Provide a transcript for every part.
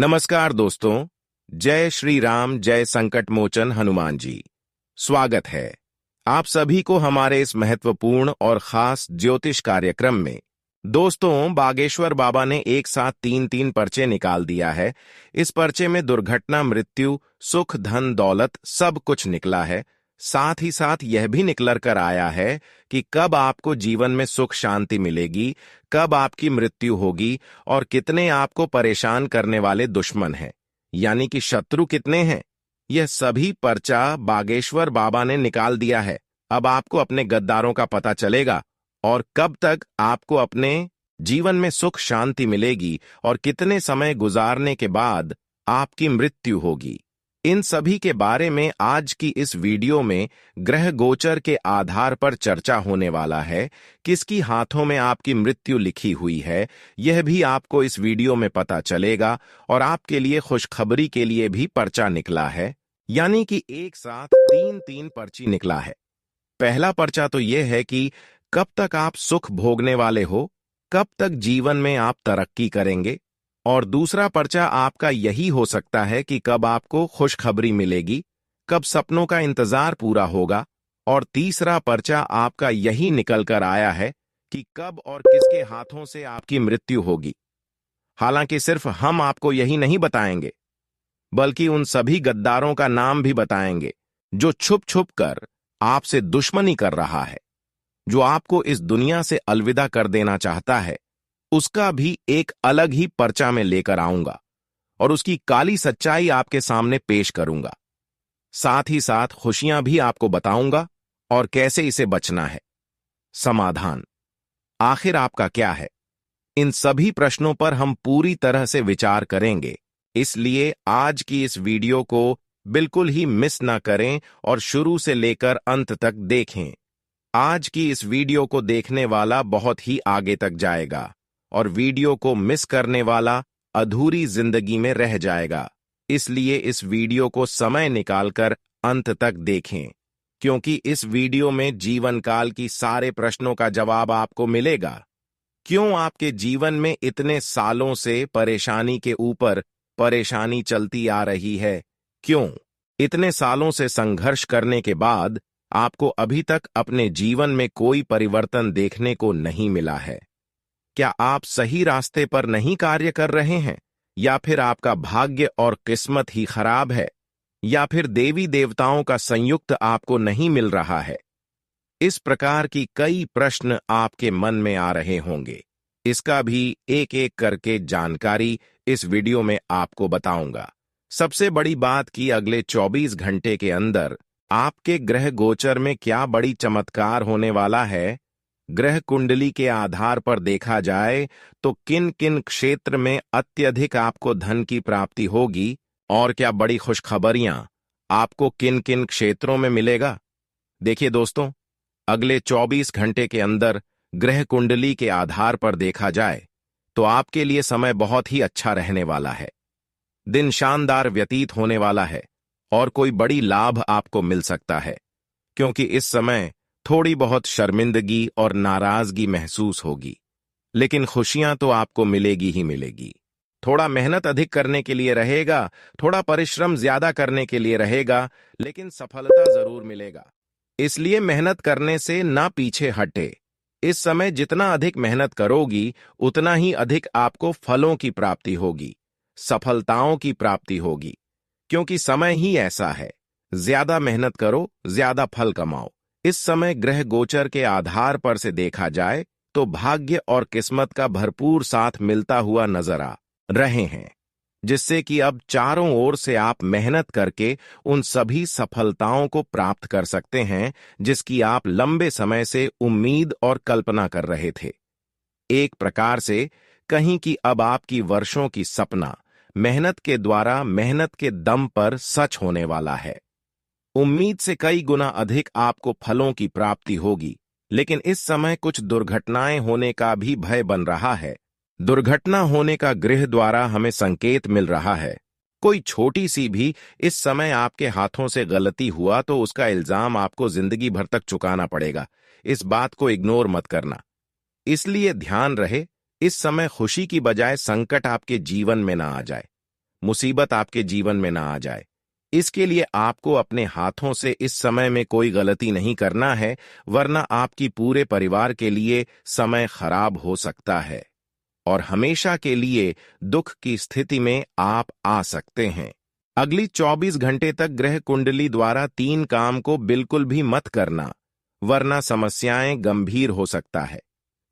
नमस्कार दोस्तों। जय श्री राम, जय संकट मोचन हनुमान जी। स्वागत है आप सभी को हमारे इस महत्वपूर्ण और खास ज्योतिष कार्यक्रम में। दोस्तों, बागेश्वर बाबा ने एक साथ तीन पर्चे निकाल दिया है। इस पर्चे में दुर्घटना, मृत्यु, सुख, धन, दौलत सब कुछ निकला है। साथ ही साथ यह भी निकल कर आया है कि कब आपको जीवन में सुख शांति मिलेगी, कब आपकी मृत्यु होगी और कितने आपको परेशान करने वाले दुश्मन हैं, यानी कि शत्रु कितने हैं। यह सभी पर्चा बागेश्वर बाबा ने निकाल दिया है। अब आपको अपने गद्दारों का पता चलेगा और कब तक आपको अपने जीवन में सुख शांति मिलेगी और कितने समय गुजारने के बाद आपकी मृत्यु होगी। इन सभी के बारे में आज की इस वीडियो में ग्रह गोचर के आधार पर चर्चा होने वाला है। किसकी हाथों में आपकी मृत्यु लिखी हुई है, यह भी आपको इस वीडियो में पता चलेगा। और आपके लिए खुशखबरी के लिए भी पर्चा निकला है, यानी कि एक साथ तीन पर्ची निकला है। पहला पर्चा तो यह है कि कब तक आप सुख भोगने वाले हो, कब तक जीवन में आप तरक्की करेंगे। और दूसरा पर्चा आपका यही हो सकता है कि कब आपको खुशखबरी मिलेगी, कब सपनों का इंतजार पूरा होगा। और तीसरा पर्चा आपका यही निकल कर आया है कि कब और किसके हाथों से आपकी मृत्यु होगी। हालांकि सिर्फ हम आपको यही नहीं बताएंगे, बल्कि उन सभी गद्दारों का नाम भी बताएंगे जो छुप छुप कर आपसे दुश्मनी कर रहा है, जो आपको इस दुनिया से अलविदा कर देना चाहता है। उसका भी एक अलग ही पर्चा में लेकर आऊंगा और उसकी काली सच्चाई आपके सामने पेश करूंगा। साथ ही साथ खुशियां भी आपको बताऊंगा और कैसे इसे बचना है। समाधान आखिर आपका क्या है? इन सभी प्रश्नों पर हम पूरी तरह से विचार करेंगे। इसलिए आज की इस वीडियो को बिल्कुल ही मिस ना करें और शुरू से लेकर अंत तक देखें। आज की इस वीडियो को देखने वाला बहुत ही आगे तक जाएगा और वीडियो को मिस करने वाला अधूरी जिंदगी में रह जाएगा। इसलिए इस वीडियो को समय निकालकर अंत तक देखें, क्योंकि इस वीडियो में जीवन काल की सारे प्रश्नों का जवाब आपको मिलेगा। क्यों आपके जीवन में इतने सालों से परेशानी के ऊपर परेशानी चलती आ रही है? क्यों इतने सालों से संघर्ष करने के बाद आपको अभी तक अपने जीवन में कोई परिवर्तन देखने को नहीं मिला है? क्या आप सही रास्ते पर नहीं कार्य कर रहे हैं, या फिर आपका भाग्य और किस्मत ही खराब है, या फिर देवी देवताओं का संयुक्त आपको नहीं मिल रहा है? इस प्रकार की कई प्रश्न आपके मन में आ रहे होंगे। इसका भी एक एक करके जानकारी इस वीडियो में आपको बताऊंगा। सबसे बड़ी बात कि अगले 24 घंटे के अंदर आपके ग्रह गोचर में क्या बड़ी चमत्कार होने वाला है। ग्रह कुंडली के आधार पर देखा जाए तो किन किन क्षेत्र में अत्यधिक आपको धन की प्राप्ति होगी और क्या बड़ी खुशखबरियां आपको किन किन क्षेत्रों में मिलेगा। देखिए दोस्तों, अगले 24 घंटे के अंदर ग्रह कुंडली के आधार पर देखा जाए तो आपके लिए समय बहुत ही अच्छा रहने वाला है। दिन शानदार व्यतीत होने वाला है और कोई बड़ी लाभ आपको मिल सकता है, क्योंकि इस समय थोड़ी बहुत शर्मिंदगी और नाराजगी महसूस होगी, लेकिन खुशियां तो आपको मिलेगी ही मिलेगी। थोड़ा मेहनत अधिक करने के लिए रहेगा, थोड़ा परिश्रम ज्यादा करने के लिए रहेगा, लेकिन सफलता जरूर मिलेगा। इसलिए मेहनत करने से ना पीछे हटे। इस समय जितना अधिक मेहनत करोगी, उतना ही अधिक आपको फलों की प्राप्ति होगी, सफलताओं की प्राप्ति होगी, क्योंकि समय ही ऐसा है। ज्यादा मेहनत करो, ज्यादा फल कमाओ। इस समय ग्रह गोचर के आधार पर से देखा जाए तो भाग्य और किस्मत का भरपूर साथ मिलता हुआ नजर आ रहे हैं, जिससे कि अब चारों ओर से आप मेहनत करके उन सभी सफलताओं को प्राप्त कर सकते हैं जिसकी आप लंबे समय से उम्मीद और कल्पना कर रहे थे। एक प्रकार से कहीं कि अब आपकी वर्षों की सपना मेहनत के द्वारा, मेहनत के दम पर सच होने वाला है। उम्मीद से कई गुना अधिक आपको फलों की प्राप्ति होगी, लेकिन इस समय कुछ दुर्घटनाएं होने का भी भय बन रहा है। दुर्घटना होने का ग्रह द्वारा हमें संकेत मिल रहा है। कोई छोटी सी भी इस समय आपके हाथों से गलती हुआ तो उसका इल्जाम आपको जिंदगी भर तक चुकाना पड़ेगा। इस बात को इग्नोर मत करना। इसलिए ध्यान रहे, इस समय खुशी की बजाय संकट आपके जीवन में ना आ जाए। मुसीबत आपके जीवन में ना आ जाए। इसके लिए आपको अपने हाथों से इस समय में कोई गलती नहीं करना है, वरना आपकी पूरे परिवार के लिए समय खराब हो सकता है और हमेशा के लिए दुख की स्थिति में आप आ सकते हैं। अगली 24 घंटे तक ग्रह कुंडली द्वारा 3 काम को बिल्कुल भी मत करना, वरना समस्याएं गंभीर हो सकता है,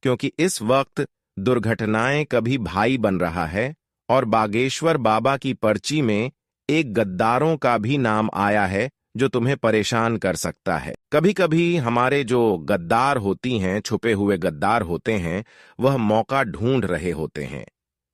क्योंकि इस वक्त दुर्घटनाएं कभी भाई बन रहा है और बागेश्वर बाबा की पर्ची में एक गद्दारों का भी नाम आया है जो तुम्हें परेशान कर सकता है। कभी कभी हमारे जो गद्दार होती हैं, छुपे हुए गद्दार होते हैं, वह मौका ढूंढ रहे होते हैं।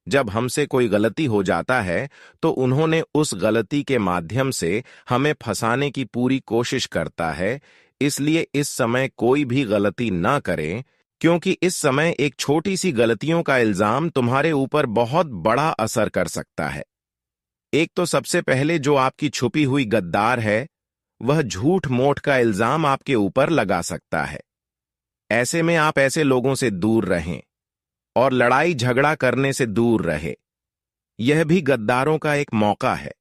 जब हमसे कोई गलती हो जाता है तो उन्होंने उस गलती के माध्यम से हमें फंसाने की पूरी कोशिश करता है। इसलिए इस समय कोई भी गलती ना करें, क्योंकि इस समय एक छोटी सी गलतियों का इल्जाम तुम्हारे ऊपर बहुत बड़ा असर कर सकता है। एक तो सबसे पहले जो आपकी छुपी हुई गद्दार है, वह झूठ मोठ का इल्जाम आपके ऊपर लगा सकता है। ऐसे में आप ऐसे लोगों से दूर रहें और लड़ाई झगड़ा करने से दूर रहे। यह भी गद्दारों का एक मौका है।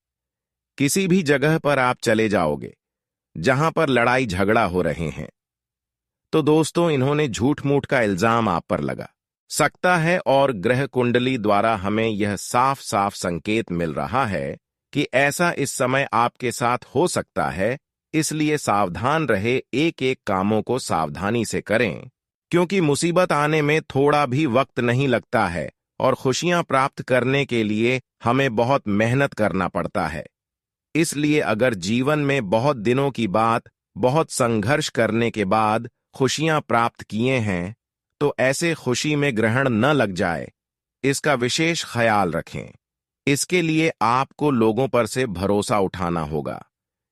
किसी भी जगह पर आप चले जाओगे जहां पर लड़ाई झगड़ा हो रहे हैं, तो दोस्तों इन्होंने झूठ मूठ का इल्जाम आप पर लगा सकता है और ग्रह कुंडली द्वारा हमें यह साफ साफ संकेत मिल रहा है कि ऐसा इस समय आपके साथ हो सकता है। इसलिए सावधान रहे, एक एक कामों को सावधानी से करें, क्योंकि मुसीबत आने में थोड़ा भी वक्त नहीं लगता है और खुशियां प्राप्त करने के लिए हमें बहुत मेहनत करना पड़ता है। इसलिए अगर जीवन में बहुत दिनों की बात, बहुत संघर्ष करने के बाद खुशियां प्राप्त किए हैं, तो ऐसे खुशी में ग्रहण न लग जाए, इसका विशेष ख्याल रखें। इसके लिए आपको लोगों पर से भरोसा उठाना होगा।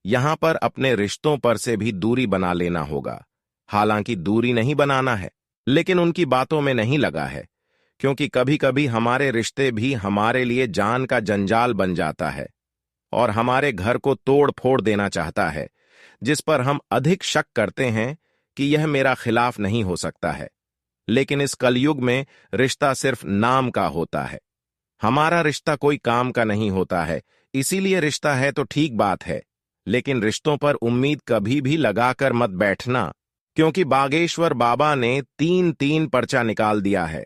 यहां पर अपने रिश्तों पर से भी दूरी बना लेना होगा। हालांकि दूरी नहीं बनाना है, लेकिन उनकी बातों में नहीं लगा है, क्योंकि कभी कभी हमारे रिश्ते भी हमारे लिए जान का जंजाल बन जाता है और हमारे घर को तोड़ फोड़ देना चाहता है, जिस पर हम अधिक शक करते हैं कि यह मेरा खिलाफ नहीं हो सकता है। लेकिन इस कलयुग में रिश्ता सिर्फ नाम का होता है। हमारा रिश्ता कोई काम का नहीं होता है। इसीलिए रिश्ता है तो ठीक बात है, लेकिन रिश्तों पर उम्मीद कभी भी लगाकर मत बैठना, क्योंकि बागेश्वर बाबा ने 3-3 पर्चा निकाल दिया है।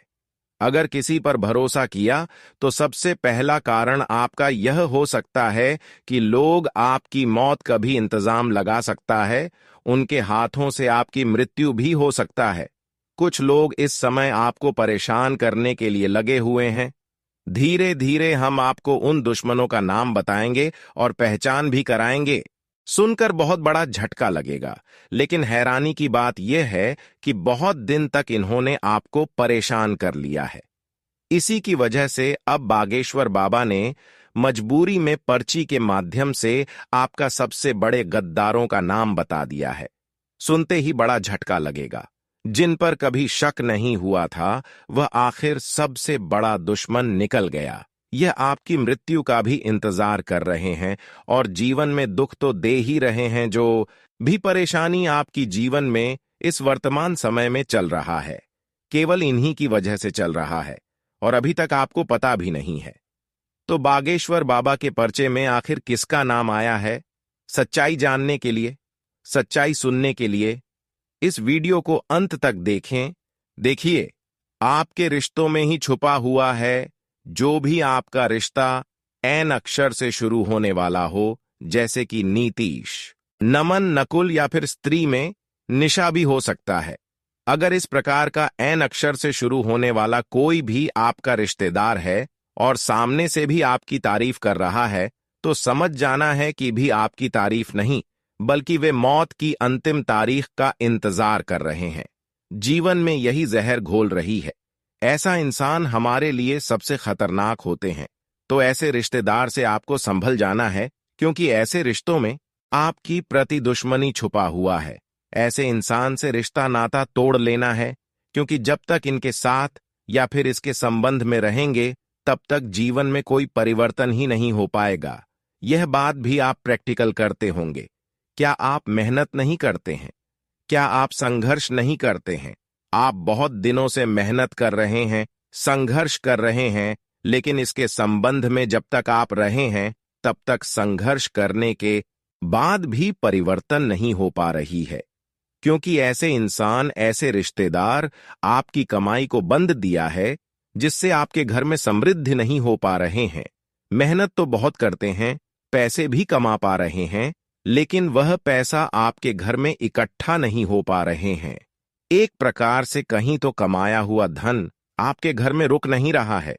अगर किसी पर भरोसा किया तो सबसे पहला कारण आपका यह हो सकता है कि लोग आपकी मौत का भी इंतजाम लगा सकता है, उनके हाथों से आपकी मृत्यु भी हो सकता है। कुछ लोग इस समय आपको परेशान करने के लिए लगे हुए हैं। धीरे धीरे हम आपको उन दुश्मनों का नाम बताएंगे और पहचान भी कराएंगे। सुनकर बहुत बड़ा झटका लगेगा, लेकिन हैरानी की बात यह है कि बहुत दिन तक इन्होंने आपको परेशान कर लिया है। इसी की वजह से अब बागेश्वर बाबा ने मजबूरी में पर्ची के माध्यम से आपका सबसे बड़े गद्दारों का नाम बता दिया है। सुनते ही बड़ा झटका लगेगा। जिन पर कभी शक नहीं हुआ था, वह आखिर सबसे बड़ा दुश्मन निकल गया। यह आपकी मृत्यु का भी इंतजार कर रहे हैं और जीवन में दुख तो दे ही रहे हैं। जो भी परेशानी आपकी जीवन में इस वर्तमान समय में चल रहा है, केवल इन्हीं की वजह से चल रहा है और अभी तक आपको पता भी नहीं है। तो बागेश्वर बाबा के पर्चे में आखिर किसका नाम आया है? सच्चाई जानने के लिए, सच्चाई सुनने के लिए इस वीडियो को अंत तक देखें। देखिए, आपके रिश्तों में ही छुपा हुआ है जो भी आपका रिश्ता एन अक्षर से शुरू होने वाला हो, जैसे कि नीतीश, नमन, नकुल या फिर स्त्री में निशा भी हो सकता है। अगर इस प्रकार का एन अक्षर से शुरू होने वाला कोई भी आपका रिश्तेदार है और सामने से भी आपकी तारीफ कर रहा है, तो समझ जाना है कि भी आपकी तारीफ नहीं, बल्कि वे मौत की अंतिम तारीख का इंतजार कर रहे हैं। जीवन में यही जहर घोल रही है। ऐसा इंसान हमारे लिए सबसे खतरनाक होते हैं। तो ऐसे रिश्तेदार से आपको संभल जाना है, क्योंकि ऐसे रिश्तों में आपकी प्रति दुश्मनी छुपा हुआ है। ऐसे इंसान से रिश्ता नाता तोड़ लेना है, क्योंकि जब तक इनके साथ या फिर इसके संबंध में रहेंगे, तब तक जीवन में कोई परिवर्तन ही नहीं हो पाएगा। यह बात भी आप प्रैक्टिकल करते होंगे। क्या आप मेहनत नहीं करते हैं? क्या आप संघर्ष नहीं करते हैं? आप बहुत दिनों से मेहनत कर रहे हैं, संघर्ष कर रहे हैं, लेकिन इसके संबंध में जब तक आप रहे हैं तब तक संघर्ष करने के बाद भी परिवर्तन नहीं हो पा रही है, क्योंकि ऐसे इंसान, ऐसे रिश्तेदार आपकी कमाई को बंद दिया है, जिससे आपके घर में समृद्धि नहीं हो पा रहे हैं। मेहनत तो बहुत करते हैं, पैसे भी कमा पा रहे हैं, लेकिन वह पैसा आपके घर में इकट्ठा नहीं हो पा रहे हैं। एक प्रकार से कहीं तो कमाया हुआ धन आपके घर में रुक नहीं रहा है।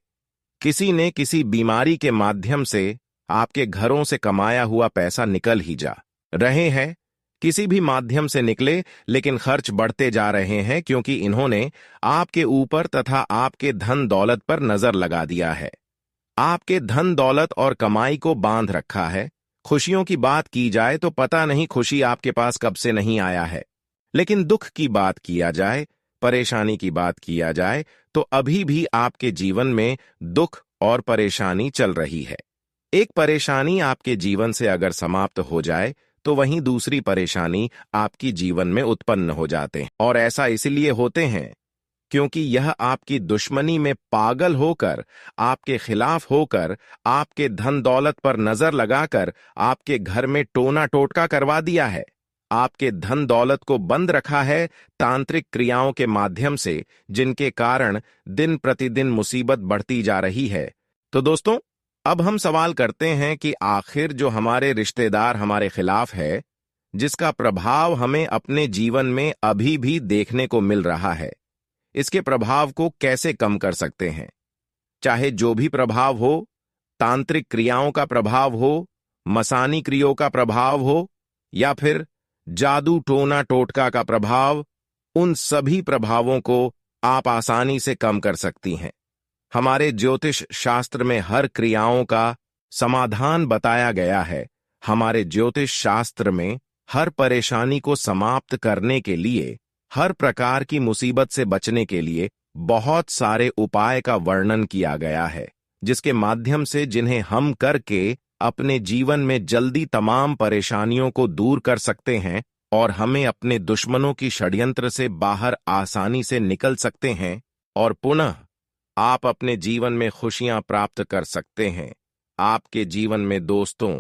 किसी ने किसी बीमारी के माध्यम से आपके घरों से कमाया हुआ पैसा निकल ही जा रहे हैं। किसी भी माध्यम से निकले, लेकिन खर्च बढ़ते जा रहे हैं, क्योंकि इन्होंने आपके ऊपर तथा आपके धन दौलत पर नजर लगा दिया है। आपके धन दौलत और कमाई को बांध रखा है। खुशियों की बात की जाए तो पता नहीं खुशी आपके पास कब से नहीं आया है, लेकिन दुख की बात किया जाए, परेशानी की बात किया जाए तो अभी भी आपके जीवन में दुख और परेशानी चल रही है। एक परेशानी आपके जीवन से अगर समाप्त हो जाए तो वहीं दूसरी परेशानी आपकी जीवन में उत्पन्न हो जाते हैं, और ऐसा इसलिए होते हैं क्योंकि यह आपकी दुश्मनी में पागल होकर, आपके खिलाफ होकर, आपके धन दौलत पर नजर लगाकर आपके घर में टोना टोटका करवा दिया है। आपके धन दौलत को बंद रखा है तांत्रिक क्रियाओं के माध्यम से, जिनके कारण दिन प्रतिदिन मुसीबत बढ़ती जा रही है। तो दोस्तों, अब हम सवाल करते हैं कि आखिर जो हमारे रिश्तेदार हमारे खिलाफ है, जिसका प्रभाव हमें अपने जीवन में अभी भी देखने को मिल रहा है, इसके प्रभाव को कैसे कम कर सकते हैं? चाहे जो भी प्रभाव हो, तांत्रिक क्रियाओं का प्रभाव हो, मसानी क्रियाओं का प्रभाव हो, या फिर जादू टोना टोटका का प्रभाव, उन सभी प्रभावों को आप आसानी से कम कर सकती हैं। हमारे ज्योतिष शास्त्र में हर क्रियाओं का समाधान बताया गया है। हमारे ज्योतिष शास्त्र में हर परेशानी को समाप्त करने के लिए, हर प्रकार की मुसीबत से बचने के लिए बहुत सारे उपाय का वर्णन किया गया है, जिसके माध्यम से जिन्हें हम करके अपने जीवन में जल्दी तमाम परेशानियों को दूर कर सकते हैं और हमें अपने दुश्मनों की षड्यंत्र से बाहर आसानी से निकल सकते हैं, और पुनः आप अपने जीवन में खुशियां प्राप्त कर सकते हैं। आपके जीवन में दोस्तों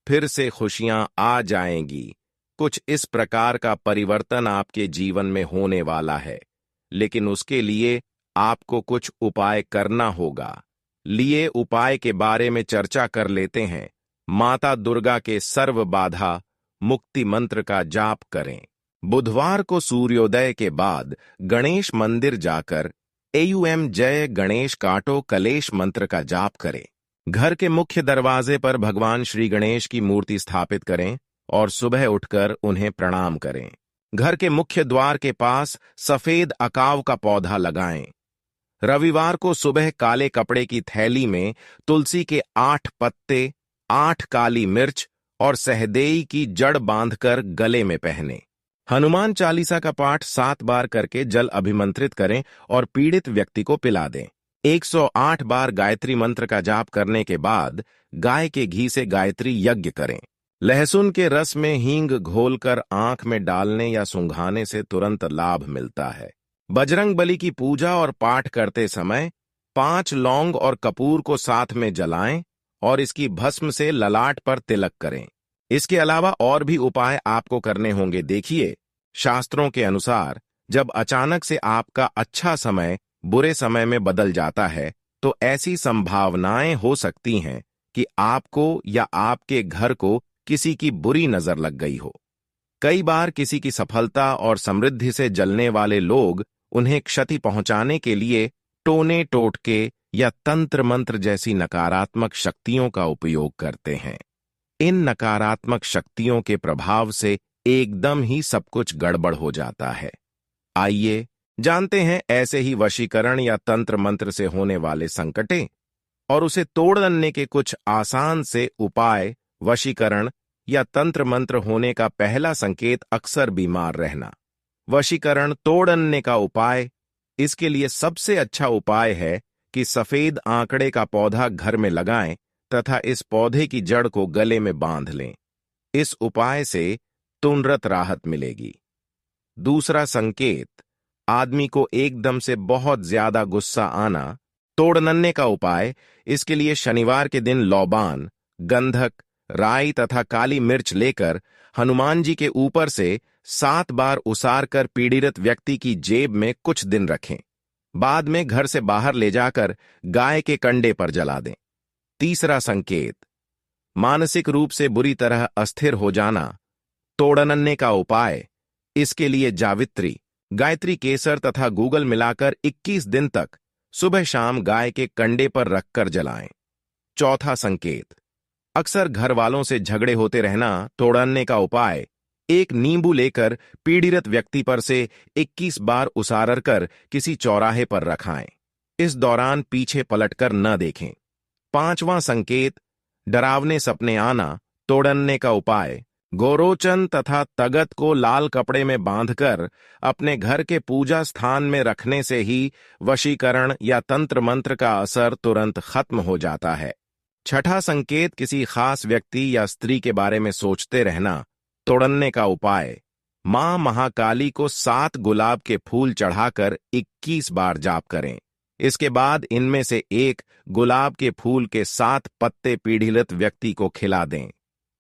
फिर से खुशियां आ जाएंगी। कुछ इस प्रकार का परिवर्तन आपके जीवन में होने वाला है, लेकिन उसके लिए आपको कुछ उपाय करना होगा। लिए उपाय के बारे में चर्चा कर लेते हैं। माता दुर्गा के सर्व बाधा मुक्ति मंत्र का जाप करें। बुधवार को सूर्योदय के बाद गणेश मंदिर जाकर एयूएम जय गणेश काटो कलेश मंत्र का जाप करें। घर के मुख्य दरवाजे पर भगवान श्री गणेश की मूर्ति स्थापित करें और सुबह उठकर उन्हें प्रणाम करें। घर के मुख्य द्वार के पास सफेद अकाव का पौधा लगाएं। रविवार को सुबह काले कपड़े की थैली में तुलसी के 8 पत्ते, 8 काली मिर्च और सहदेई की जड़ बांधकर गले में पहने। हनुमान चालीसा का पाठ 7 बार करके जल अभिमंत्रित करें और पीड़ित व्यक्ति को पिला दें। 108 बार गायत्री मंत्र का जाप करने के बाद गाय के घी से गायत्री यज्ञ करें। लहसुन के रस में हींग घोलकर आंख में डालने या सूंघाने से तुरंत लाभ मिलता है। बजरंग बली की पूजा और पाठ करते समय 5 लौंग और कपूर को साथ में जलाएं और इसकी भस्म से ललाट पर तिलक करें। इसके अलावा और भी उपाय आपको करने होंगे। देखिए, शास्त्रों के अनुसार जब अचानक से आपका अच्छा समय बुरे समय में बदल जाता है, तो ऐसी संभावनाएं हो सकती हैं कि आपको या आपके घर को किसी की बुरी नजर लग गई हो। कई बार किसी की सफलता और समृद्धि से जलने वाले लोग उन्हें क्षति पहुंचाने के लिए टोने टोटके या तंत्र मंत्र जैसी नकारात्मक शक्तियों का उपयोग करते हैं। इन नकारात्मक शक्तियों के प्रभाव से एकदम ही सब कुछ गड़बड़ हो जाता है। आइए जानते हैं ऐसे ही वशीकरण या तंत्र मंत्र से होने वाले संकटे और उसे तोड़ने के कुछ आसान से उपाय। वशीकरण या तंत्र मंत्र होने का पहला संकेत अक्सर बीमार रहना। वशीकरण तोड़ने का उपाय। इसके लिए सबसे अच्छा उपाय है कि सफेद आंकड़े का पौधा घर में लगाएं तथा इस पौधे की जड़ को गले में बांध लें। इस उपाय से तुरंत राहत मिलेगी। दूसरा संकेत, आदमी को एकदम से बहुत ज्यादा गुस्सा आना तोड़नन्ने का उपाय। इसके लिए शनिवार के दिन लौबान, गंधक, राई तथा काली मिर्च लेकर हनुमान जी के ऊपर से 7 बार उसार कर पीड़ित व्यक्ति की जेब में कुछ दिन रखें। बाद में घर से बाहर ले जाकर गाय के कंडे पर जला दें। तीसरा संकेत, मानसिक रूप से बुरी तरह अस्थिर हो जाना। तोड़नन्ने का उपाय। इसके लिए जावित्री, गायत्री केसर तथा गूगल मिलाकर 21 दिन तक सुबह शाम गाय के कंडे पर रखकर जलाएं। चौथा संकेत, अक्सर घर वालों से झगड़े होते रहना। तोड़नन्ने का उपाय। एक नींबू लेकर पीड़ित व्यक्ति पर से 21 बार उसार कर किसी चौराहे पर रखाएं। इस दौरान पीछे पलटकर न देखें। पांचवां संकेत, डरावने सपने आना। तोड़नन्ने का उपाय। गोरोचन तथा तगत को लाल कपड़े में बांधकर अपने घर के पूजा स्थान में रखने से ही वशीकरण या तंत्र मंत्र का असर तुरंत खत्म हो जाता है। छठा संकेत, किसी खास व्यक्ति या स्त्री के बारे में सोचते रहना। तोड़नन्ने का उपाय। मां महाकाली को 7 गुलाब के फूल चढ़ाकर 21 बार जाप करें। इसके बाद इनमें से एक गुलाब के फूल के 7 पत्ते पीड़ित व्यक्ति को खिला दें।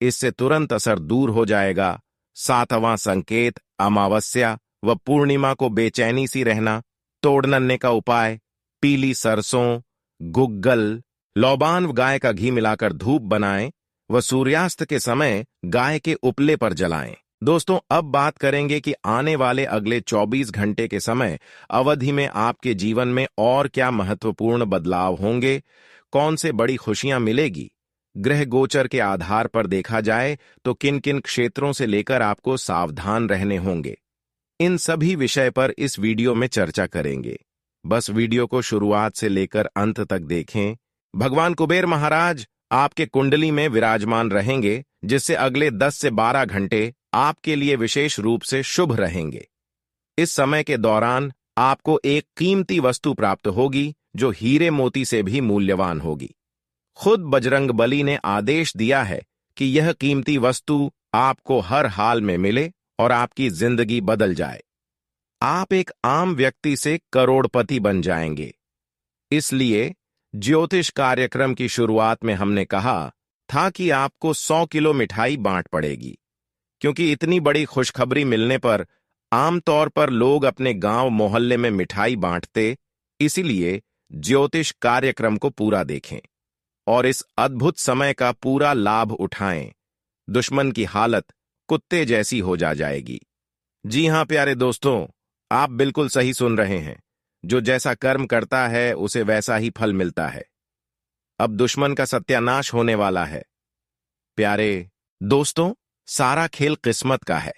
इससे तुरंत असर दूर हो जाएगा। 7वां संकेत, अमावस्या व पूर्णिमा को बेचैनी सी रहना। तोड़नन्ने का उपाय। पीली सरसों, गुग्गल, लौबान व गाय का घी मिलाकर धूप बनाएं व सूर्यास्त के समय गाय के उपले पर जलाएं। दोस्तों, अब बात करेंगे कि आने वाले अगले 24 घंटे के समय अवधि में आपके जीवन में और क्या महत्वपूर्ण बदलाव होंगे, कौन से बड़ी खुशियां मिलेगी। ग्रह गोचर के आधार पर देखा जाए तो किन किन क्षेत्रों से लेकर आपको सावधान रहने होंगे, इन सभी विषय पर इस वीडियो में चर्चा करेंगे। बस वीडियो को शुरुआत से लेकर अंत तक देखें। भगवान कुबेर महाराज आपके कुंडली में विराजमान रहेंगे, जिससे अगले 10 से 12 घंटे आपके लिए विशेष रूप से शुभ रहेंगे। इस समय के दौरान आपको एक कीमती वस्तु प्राप्त होगी जो हीरे मोती से भी मूल्यवान होगी। खुद बजरंगबली ने आदेश दिया है कि यह कीमती वस्तु आपको हर हाल में मिले और आपकी जिंदगी बदल जाए। आप एक आम व्यक्ति से करोड़पति बन जाएंगे। इसलिए ज्योतिष कार्यक्रम की शुरुआत में हमने कहा था कि आपको 100 किलो मिठाई बांट पड़ेगी, क्योंकि इतनी बड़ी खुशखबरी मिलने पर आमतौर पर लोग अपने गांव मोहल्ले में मिठाई बांटते। इसीलिए ज्योतिष कार्यक्रम को पूरा देखें और इस अद्भुत समय का पूरा लाभ उठाएं। दुश्मन की हालत कुत्ते जैसी हो जाएगी। जी हां प्यारे दोस्तों, आप बिल्कुल सही सुन रहे हैं। जो जैसा कर्म करता है उसे वैसा ही फल मिलता है। अब दुश्मन का सत्यानाश होने वाला है। प्यारे दोस्तों, सारा खेल किस्मत का है।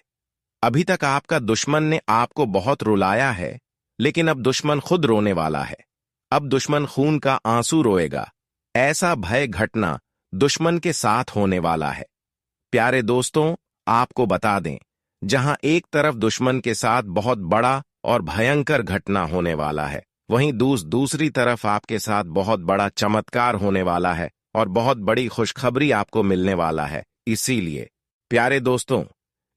अभी तक आपका दुश्मन ने आपको बहुत रुलाया है, लेकिन अब दुश्मन खुद रोने वाला है। अब दुश्मन खून का आंसू रोएगा। ऐसा भय घटना दुश्मन के साथ होने वाला है। प्यारे दोस्तों, आपको बता दें, जहां एक तरफ दुश्मन के साथ बहुत बड़ा और भयंकर घटना होने वाला है, वहीं दूसरी तरफ आपके साथ बहुत बड़ा चमत्कार होने वाला है और बहुत बड़ी खुशखबरी आपको मिलने वाला है। इसीलिए प्यारे दोस्तों,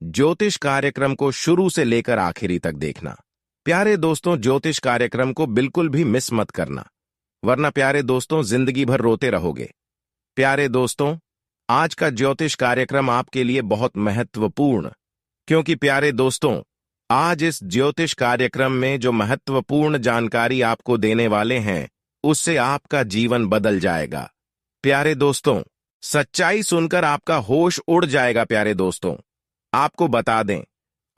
ज्योतिष कार्यक्रम को शुरू से लेकर आखिरी तक देखना। प्यारे दोस्तों, ज्योतिष कार्यक्रम को बिल्कुल भी मिस मत करना, वरना प्यारे दोस्तों जिंदगी भर रोते रहोगे। प्यारे दोस्तों, आज का ज्योतिष कार्यक्रम आपके लिए बहुत महत्वपूर्ण, क्योंकि प्यारे दोस्तों, आज इस ज्योतिष कार्यक्रम में जो महत्वपूर्ण जानकारी आपको देने वाले हैं, उससे आपका जीवन बदल जाएगा। प्यारे दोस्तों, सच्चाई सुनकर आपका होश उड़ जाएगा। प्यारे दोस्तों, आपको बता दें,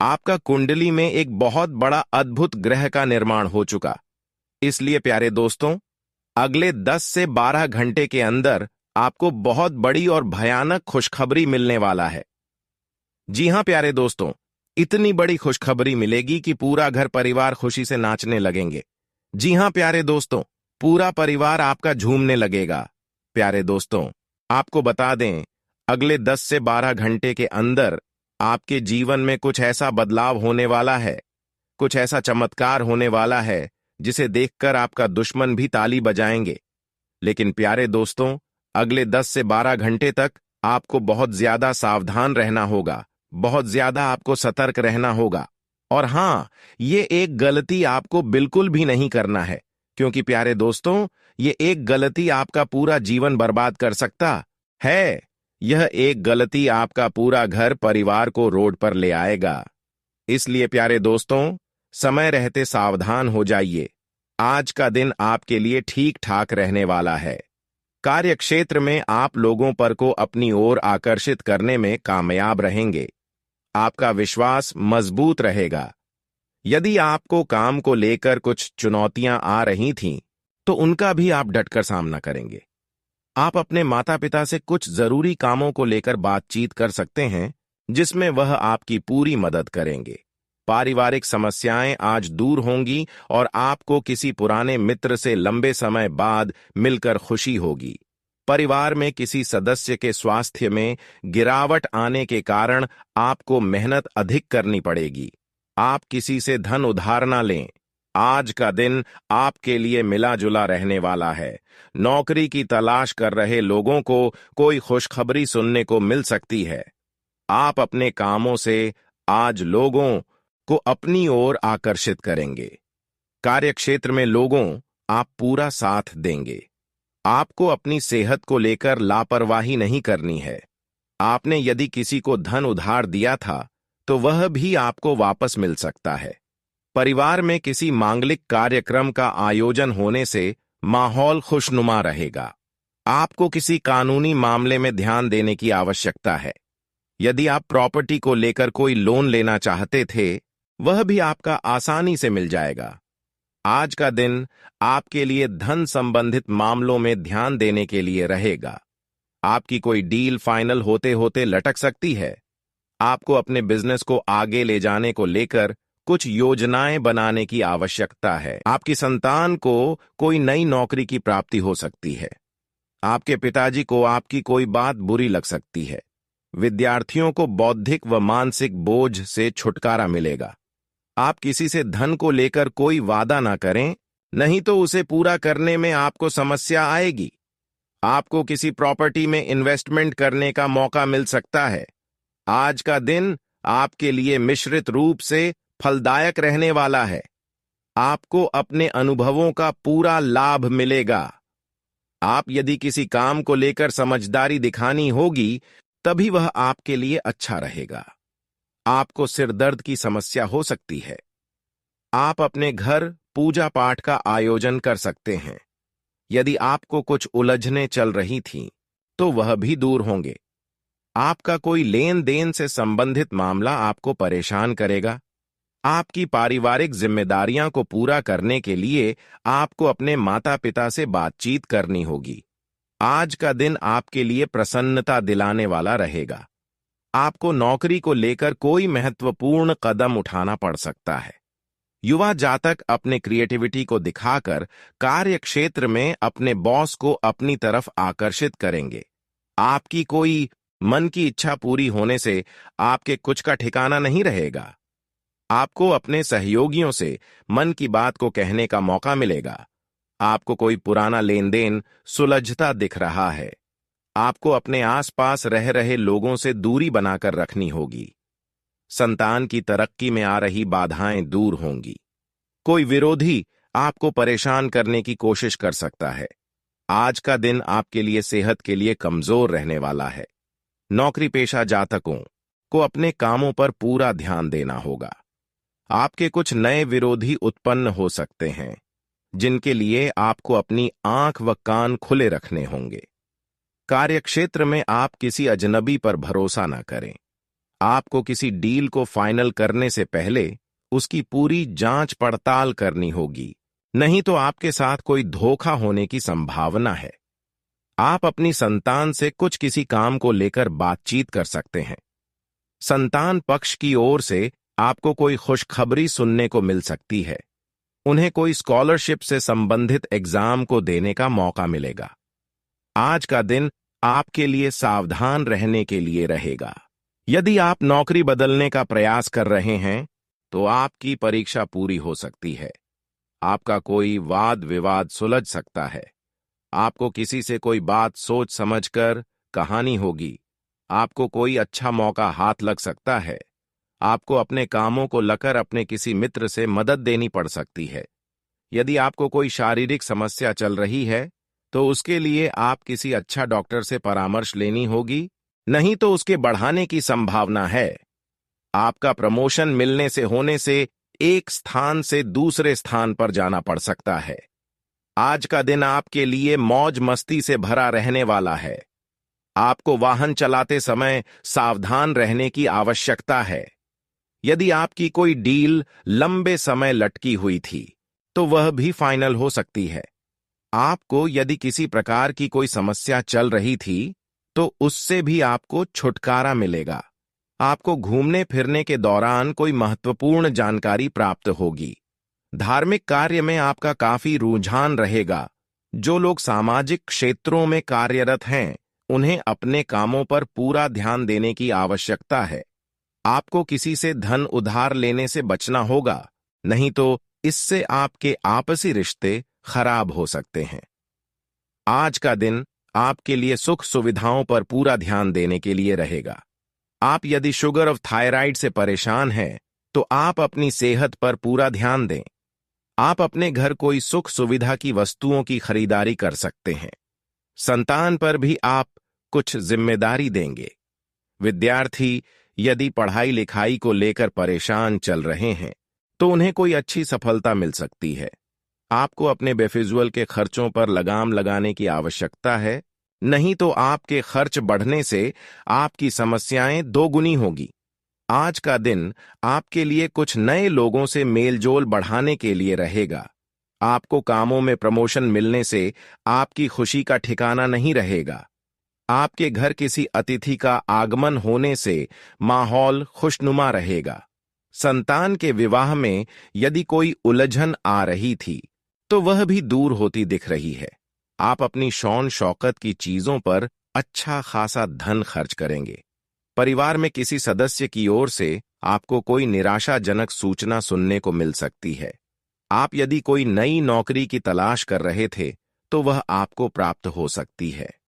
आपका कुंडली में एक बहुत बड़ा अद्भुत ग्रह का निर्माण हो चुका। इसलिए प्यारे दोस्तों, अगले 10 से 12 घंटे के अंदर आपको बहुत बड़ी और भयानक खुशखबरी मिलने वाला है। जी हां प्यारे दोस्तों, इतनी बड़ी खुशखबरी मिलेगी कि पूरा घर परिवार खुशी से नाचने लगेंगे। जी हां प्यारे दोस्तों, पूरा परिवार आपका झूमने लगेगा। प्यारे दोस्तों, आपको बता दें, अगले 10 से 12 घंटे के अंदर आपके जीवन में कुछ ऐसा बदलाव होने वाला है, कुछ ऐसा चमत्कार होने वाला है जिसे देखकर आपका दुश्मन भी ताली बजाएंगे। लेकिन प्यारे दोस्तों, अगले 10 से 12 घंटे तक आपको बहुत ज्यादा सावधान रहना होगा, बहुत ज्यादा आपको सतर्क रहना होगा। और हां, ये एक गलती आपको बिल्कुल भी नहीं करना है, क्योंकि प्यारे दोस्तों, ये एक गलती आपका पूरा जीवन बर्बाद कर सकता है। यह एक गलती आपका पूरा घर परिवार को रोड पर ले आएगा। इसलिए प्यारे दोस्तों, समय रहते सावधान हो जाइए। आज का दिन आपके लिए ठीक ठाक रहने वाला है। कार्यक्षेत्र में आप लोगों पर को अपनी ओर आकर्षित करने में कामयाब रहेंगे। आपका विश्वास मजबूत रहेगा। यदि आपको काम को लेकर कुछ चुनौतियां आ रही थीं, तो उनका भी आप डटकर सामना करेंगे। आप अपने माता पिता से कुछ जरूरी कामों को लेकर बातचीत कर सकते हैं, जिसमें वह आपकी पूरी मदद करेंगे। पारिवारिक समस्याएं आज दूर होंगी और आपको किसी पुराने मित्र से लंबे समय बाद मिलकर खुशी होगी। परिवार में किसी सदस्य के स्वास्थ्य में गिरावट आने के कारण आपको मेहनत अधिक करनी पड़ेगी। आप किसी से धन उधार ना लें। आज का दिन आपके लिए मिला जुला रहने वाला है। नौकरी की तलाश कर रहे लोगों को कोई खुशखबरी सुनने को मिल सकती है। आप अपने कामों से आज लोगों को अपनी ओर आकर्षित करेंगे। कार्यक्षेत्र में लोगों आप पूरा साथ देंगे। आपको अपनी सेहत को लेकर लापरवाही नहीं करनी है। आपने यदि किसी को धन उधार दिया था, तो वह भी आपको वापस मिल सकता है। परिवार में किसी मांगलिक कार्यक्रम का आयोजन होने से माहौल खुशनुमा रहेगा। आपको किसी कानूनी मामले में ध्यान देने की आवश्यकता है। यदि आप प्रॉपर्टी को लेकर कोई लोन लेना चाहते थे, वह भी आपका आसानी से मिल जाएगा। आज का दिन आपके लिए धन संबंधित मामलों में ध्यान देने के लिए रहेगा। आपकी कोई डील फाइनल होते होते लटक सकती है। आपको अपने बिजनेस को आगे ले जाने को लेकर कुछ योजनाएं बनाने की आवश्यकता है। आपकी संतान को कोई नई नौकरी की प्राप्ति हो सकती है। आपके पिताजी को आपकी कोई बात बुरी लग सकती है। विद्यार्थियों को बौद्धिक व मानसिक बोझ से छुटकारा मिलेगा। आप किसी से धन को लेकर कोई वादा ना करें, नहीं तो उसे पूरा करने में आपको समस्या आएगी। आपको किसी प्रॉपर्टी में इन्वेस्टमेंट करने का मौका मिल सकता है। आज का दिन आपके लिए मिश्रित रूप से फलदायक रहने वाला है। आपको अपने अनुभवों का पूरा लाभ मिलेगा। आप यदि किसी काम को लेकर समझदारी दिखानी होगी, तभी वह आपके लिए अच्छा रहेगा। आपको सिर दर्द की समस्या हो सकती है। आप अपने घर पूजा पाठ का आयोजन कर सकते हैं। यदि आपको कुछ उलझनें चल रही थीं, तो वह भी दूर होंगे। आपका कोई लेन देन से संबंधित मामला आपको परेशान करेगा। आपकी पारिवारिक जिम्मेदारियां को पूरा करने के लिए आपको अपने माता पिता से बातचीत करनी होगी। आज का दिन आपके लिए प्रसन्नता दिलाने वाला रहेगा। आपको नौकरी को लेकर कोई महत्वपूर्ण कदम उठाना पड़ सकता है। युवा जातक अपने क्रिएटिविटी को दिखाकर कार्यक्षेत्र में अपने बॉस को अपनी तरफ आकर्षित करेंगे। आपकी कोई मन की इच्छा पूरी होने से आपके कुछ का ठिकाना नहीं रहेगा। आपको अपने सहयोगियों से मन की बात को कहने का मौका मिलेगा। आपको कोई पुराना लेन देन सुलझता दिख रहा है। आपको अपने आसपास रह रहे लोगों से दूरी बनाकर रखनी होगी। संतान की तरक्की में आ रही बाधाएं दूर होंगी। कोई विरोधी आपको परेशान करने की कोशिश कर सकता है। आज का दिन आपके लिए सेहत के लिए कमजोर रहने वाला है। नौकरी पेशा जातकों को अपने कामों पर पूरा ध्यान देना होगा। आपके कुछ नए विरोधी उत्पन्न हो सकते हैं, जिनके लिए आपको अपनी आंख व कान खुले रखने होंगे। कार्यक्षेत्र में आप किसी अजनबी पर भरोसा न करें। आपको किसी डील को फाइनल करने से पहले उसकी पूरी जांच पड़ताल करनी होगी, नहीं तो आपके साथ कोई धोखा होने की संभावना है। आप अपनी संतान से कुछ किसी काम को लेकर बातचीत कर सकते हैं। संतान पक्ष की ओर से आपको कोई खुशखबरी सुनने को मिल सकती है। उन्हें कोई स्कॉलरशिप से संबंधित एग्जाम को देने का मौका मिलेगा। आज का दिन आपके लिए सावधान रहने के लिए रहेगा। यदि आप नौकरी बदलने का प्रयास कर रहे हैं, तो आपकी परीक्षा पूरी हो सकती है। आपका कोई वाद विवाद सुलझ सकता है। आपको किसी से कोई बात सोच समझकर कहानी होगी। आपको कोई अच्छा मौका हाथ लग सकता है। आपको अपने कामों को लेकर अपने किसी मित्र से मदद देनी पड़ सकती है। यदि आपको कोई शारीरिक समस्या चल रही है, तो उसके लिए आप किसी अच्छा डॉक्टर से परामर्श लेनी होगी, नहीं तो उसके बढ़ाने की संभावना है। आपका प्रमोशन मिलने से होने से एक स्थान से दूसरे स्थान पर जाना पड़ सकता है। आज का दिन आपके लिए मौज मस्ती से भरा रहने वाला है। आपको वाहन चलाते समय सावधान रहने की आवश्यकता है। यदि आपकी कोई डील लंबे समय लटकी हुई थी, तो वह भी फाइनल हो सकती है। आपको यदि किसी प्रकार की कोई समस्या चल रही थी, तो उससे भी आपको छुटकारा मिलेगा। आपको घूमने फिरने के दौरान कोई महत्वपूर्ण जानकारी प्राप्त होगी। धार्मिक कार्य में आपका काफी रुझान रहेगा। जो लोग सामाजिक क्षेत्रों में कार्यरत हैं, उन्हें अपने कामों पर पूरा ध्यान देने की आवश्यकता है। आपको किसी से धन उधार लेने से बचना होगा, नहीं तो इससे आपके आपसी रिश्ते खराब हो सकते हैं। आज का दिन आपके लिए सुख सुविधाओं पर पूरा ध्यान देने के लिए रहेगा। आप यदि शुगर और थायराइड से परेशान हैं, तो आप अपनी सेहत पर पूरा ध्यान दें। आप अपने घर कोई सुख सुविधा की वस्तुओं की खरीदारी कर सकते हैं। संतान पर भी आप कुछ जिम्मेदारी देंगे। विद्यार्थी यदि पढ़ाई लिखाई को लेकर परेशान चल रहे हैं, तो उन्हें कोई अच्छी सफलता मिल सकती है। आपको अपने बेफिजुअल के खर्चों पर लगाम लगाने की आवश्यकता है, नहीं तो आपके खर्च बढ़ने से आपकी समस्याएं दोगुनी होगी। आज का दिन आपके लिए कुछ नए लोगों से मेलजोल बढ़ाने के लिए रहेगा। आपको कामों में प्रमोशन मिलने से आपकी खुशी का ठिकाना नहीं रहेगा। आपके घर किसी अतिथि का आगमन होने से माहौल खुशनुमा रहेगा। संतान के विवाह में यदि कोई उलझन आ रही थी, तो वह भी दूर होती दिख रही है। आप अपनी शौन शौकत की चीजों पर अच्छा खासा धन खर्च करेंगे। परिवार में किसी सदस्य की ओर से आपको कोई निराशाजनक सूचना सुनने को मिल सकती है। आप यदि कोई नई नौकरी की तलाश कर रहे थे, तो वह आपको प्राप्त हो सकती है।